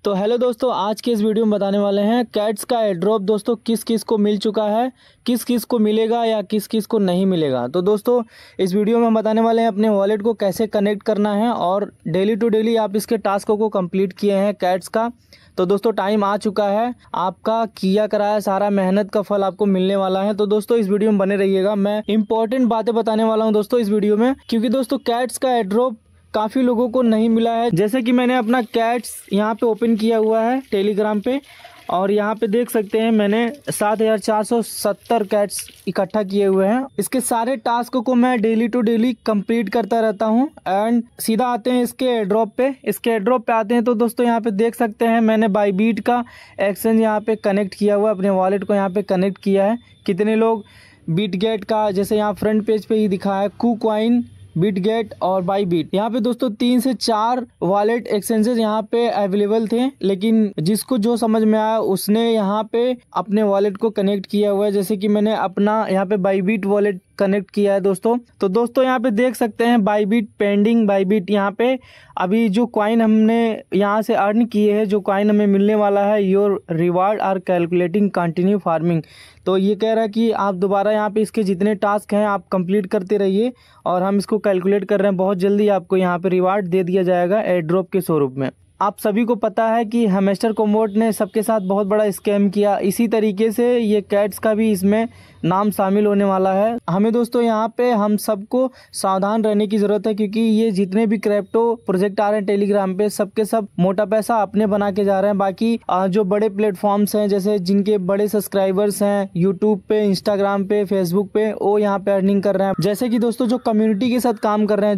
तो हेलो दोस्तों, आज के इस वीडियो में बताने वाले हैं कैट्स का एयरड्रॉप दोस्तों किस किस को मिल चुका है, किस किस को मिलेगा या किस किस को नहीं मिलेगा। तो दोस्तों इस वीडियो में हम बताने वाले हैं अपने वॉलेट को कैसे कनेक्ट करना है और डेली टू डेली आप इसके टास्कों को कंप्लीट किए हैं कैट्स का। तो दोस्तों टाइम आ चुका है, आपका किया कराया सारा मेहनत का फल आपको मिलने वाला है। तो दोस्तों इस वीडियो में बने रहिएगा, मैं इंपॉर्टेंट बातें बताने वाला हूँ दोस्तों इस वीडियो में, क्योंकि दोस्तों कैट्स का एयरड्रॉप काफ़ी लोगों को नहीं मिला है। जैसे कि मैंने अपना कैट्स यहाँ पे ओपन किया हुआ है टेलीग्राम पे, और यहाँ पे देख सकते हैं मैंने 7470 कैट्स इकट्ठा किए हुए हैं। इसके सारे टास्क को मैं डेली टू डेली कंप्लीट करता रहता हूँ। एंड सीधा आते हैं इसके एयरड्रॉप पे। इसके एयरड्रॉप पे आते हैं तो दोस्तों यहाँ पे देख सकते हैं मैंने बाईबीट का एक्सचेंज यहाँ पे कनेक्ट किया हुआ है, अपने वॉलेट को यहाँ पे कनेक्ट किया है। कितने लोग बीटगेट का, जैसे यहाँ फ्रंट पेज पे ही दिखा है, KuCoin, बीटगेट और बाईबीट, यहाँ पे दोस्तों 3 से 4 वॉलेट एक्सचेंजेस यहाँ पे अवेलेबल थे, लेकिन जिसको जो समझ में आया उसने यहाँ पे अपने वॉलेट को कनेक्ट किया हुआ है। जैसे कि मैंने अपना यहाँ पे बाईबीट वॉलेट कनेक्ट किया है दोस्तों। तो दोस्तों यहाँ पे देख सकते हैं बाईबीट पेंडिंग, बाईबीट यहाँ पे अभी जो कॉइन हमने यहाँ से अर्न किए हैं, जो कॉइन हमें मिलने वाला है, your reward are calculating continue farming. तो ये कह रहा है कि आप दोबारा यहाँ पे इसके जितने टास्क हैं आप कंप्लीट करते रहिए और हम इसको कैलकुलेट कर रहे हैं। बहुत जल्दी आपको यहाँ पे रिवार्ड दे दिया जाएगा एयर ड्रॉप के स्वरूप में। आप सभी को पता है कि हैमस्टर कोमोट ने सबके साथ बहुत बड़ा स्कैम किया, इसी तरीके से ये कैट्स का भी इसमें नाम शामिल होने वाला है। हमें दोस्तों यहाँ पे हम सबको सावधान रहने की ज़रूरत है, क्योंकि ये जितने भी क्रिप्टो प्रोजेक्ट आ रहे हैं टेलीग्राम पे, सबके सब मोटा पैसा अपने बना के जा रहे हैं। बाकी जो बड़े प्लेटफॉर्म्स हैं, जैसे जिनके बड़े सब्सक्राइबर्स हैं यूट्यूब पे, इंस्टाग्राम पे, फेसबुक पे, वो यहाँ पे अर्निंग कर रहे हैं। जैसे कि दोस्तों जो कम्युनिटी के साथ काम कर रहे हैं,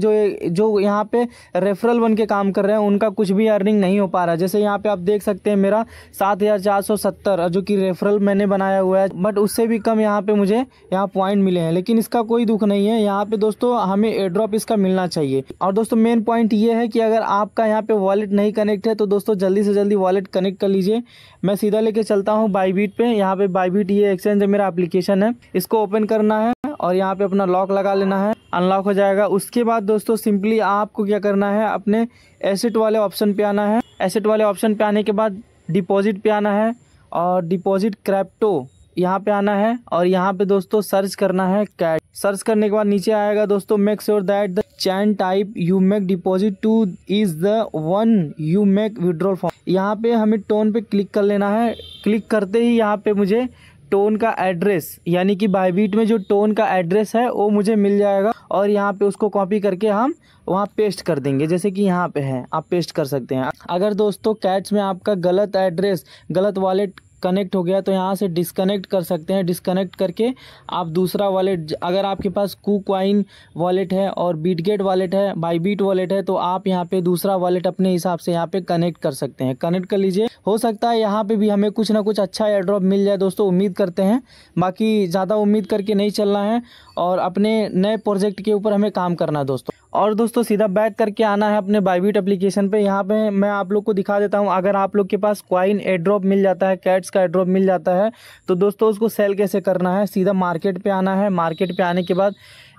जो यहाँ पे रेफरल बन के काम कर रहे हैं, उनका कुछ भी अर्निंग नहीं हो पा रहा है। जैसे यहाँ पे आप देख सकते हैं मेरा 7470 जो कि रेफरल मैंने बनाया हुआ है, बट उससे भी कम यहाँ पे मुझे यहाँ पॉइंट मिले हैं। लेकिन इसका कोई दुख नहीं है, यहाँ पे दोस्तों हमें एयर ड्रॉप इसका मिलना चाहिए। और दोस्तों मेन पॉइंट ये है कि अगर आपका यहाँ पे वॉलेट नहीं कनेक्ट है तो दोस्तों जल्दी से जल्दी वॉलेट कनेक्ट कर लीजिए। मैं सीधा लेके चलता हूँ बाईबीट पे। यहाँ पे बाईबीट ये एक्सचेंज है, मेरा एप्लीकेशन है, इसको ओपन करना है और यहाँ पे अपना लॉक लगा लेना है, अनलॉक हो जाएगा। उसके बाद दोस्तों सिंपली आपको क्या करना है, अपने एसेट वाले ऑप्शन पे आना है। एसेट वाले ऑप्शन पे आने के बाद डिपॉजिट पे आना है और डिपॉजिट क्रिप्टो यहाँ पे आना है और यहाँ पे दोस्तों सर्च करना है कैट। सर्च करने के बाद नीचे आएगा दोस्तों, make sure that the chain type you make deposit two is the one you make withdrawal form. यहाँ पे हमें टोन पे क्लिक कर लेना है। क्लिक करते ही यहाँ पे मुझे टोन का एड्रेस, यानी कि बाईबीट में जो टोन का एड्रेस है वो मुझे मिल जाएगा और यहाँ पे उसको कॉपी करके हम वहाँ पेस्ट कर देंगे। जैसे कि यहाँ पे है, आप पेस्ट कर सकते हैं। अगर दोस्तों कैट्स में आपका गलत एड्रेस, गलत वॉलेट कनेक्ट हो गया तो यहाँ से डिस्कनेक्ट कर सकते हैं। डिस्कनेक्ट करके आप दूसरा वॉलेट, अगर आपके पास KuCoin वॉलेट है और बीटगेट वॉलेट है, बाईबीट वॉलेट है, तो आप यहाँ पे दूसरा वॉलेट अपने हिसाब से यहाँ पे कनेक्ट कर सकते हैं। कनेक्ट कर लीजिए, हो सकता है यहाँ पे भी हमें कुछ ना कुछ अच्छा एयर ड्रॉप मिल जाए दोस्तों, उम्मीद करते हैं। बाकी ज़्यादा उम्मीद करके नहीं चलना है और अपने नए प्रोजेक्ट के ऊपर हमें काम करना है दोस्तों। और दोस्तों सीधा बैक करके आना है अपने बाईबीट एप्लीकेशन पे। यहाँ पे मैं आप लोग को दिखा देता हूँ, अगर आप लोग के पास कॉइन एयर ड्रॉप मिल जाता है, कैट्स का एयर ड्रॉप मिल जाता है, तो दोस्तों उसको सेल कैसे करना है। सीधा मार्केट पे आना है। मार्केट पे आने के बाद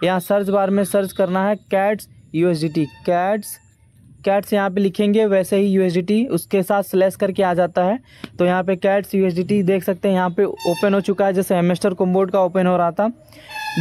यहाँ सर्च बार में सर्च करना है कैट्स USDT। कैट्स यहाँ पे लिखेंगे, वैसे ही USDT उसके साथ स्लैश करके आ जाता है। तो यहाँ पे कैट्स USDT देख सकते हैं यहाँ पे ओपन हो चुका है। जैसे हैमस्टर कोमोट का ओपन हो रहा था,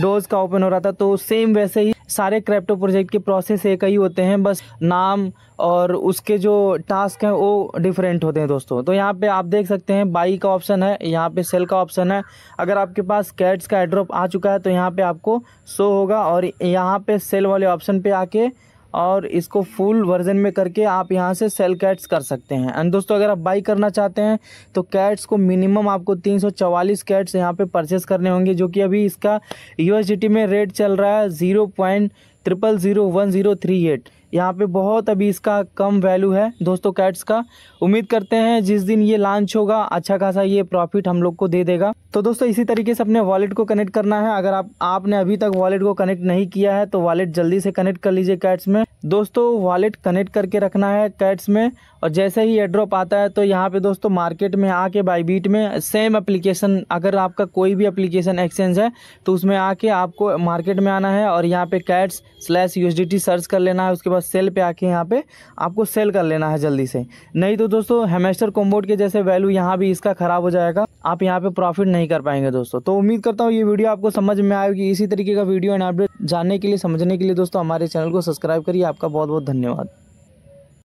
डोज का ओपन हो रहा था, तो सेम वैसे ही सारे क्रिप्टो प्रोजेक्ट के प्रोसेस एक ही होते हैं, बस नाम और उसके जो टास्क हैं वो डिफरेंट होते हैं दोस्तों। तो यहाँ पे आप देख सकते हैं बाई का ऑप्शन है, यहाँ पे सेल का ऑप्शन है। अगर आपके पास कैट्स का एयरड्रॉप आ चुका है तो यहाँ पे आपको शो होगा और यहाँ पे सेल वाले ऑप्शन पे आके और इसको फुल वर्जन में करके आप यहाँ से सेल कैट्स कर सकते हैं। एंड दोस्तों अगर आप बाई करना चाहते हैं तो कैट्स को मिनिमम आपको 344 कैट्स यहाँ पे परचेस करने होंगे, जो कि अभी इसका USDT में रेट चल रहा है 0.000138। यहाँ पे बहुत अभी इसका कम वैल्यू है दोस्तों कैट्स का। उम्मीद करते हैं जिस दिन ये लॉन्च होगा अच्छा खासा ये प्रॉफिट हम लोग को दे देगा। तो दोस्तों इसी तरीके से अपने वॉलेट को कनेक्ट करना है। अगर आपने अभी तक वॉलेट को कनेक्ट नहीं किया है तो वॉलेट जल्दी से कनेक्ट कर लीजिए कैट्स में। दोस्तों वॉलेट कनेक्ट करके रखना है कैट्स में, और जैसे ही एयरड्रॉप आता है तो यहाँ पे दोस्तों मार्केट में आके बाईबीट में सेम एप्लीकेशन, अगर आपका कोई भी एप्लीकेशन एक्सचेंज है तो उसमें आके आपको मार्केट में आना है और यहाँ पे CATS/USDT सर्च कर लेना है। उसके बाद सेल पे आके यहाँ पे आपको सेल कर लेना है जल्दी से, नहीं तो दोस्तों हैमस्टर कॉम्बोट के जैसे वैल्यू यहाँ भी इसका ख़राब हो जाएगा, आप यहाँ पे प्रॉफिट नहीं कर पाएंगे दोस्तों। तो उम्मीद करता हूँ ये वीडियो आपको समझ में आएगी। इसी तरीके का वीडियो एंड अपडेट जानने के लिए, समझने के लिए दोस्तों हमारे चैनल को सब्सक्राइब करिए। आपका बहुत बहुत धन्यवाद।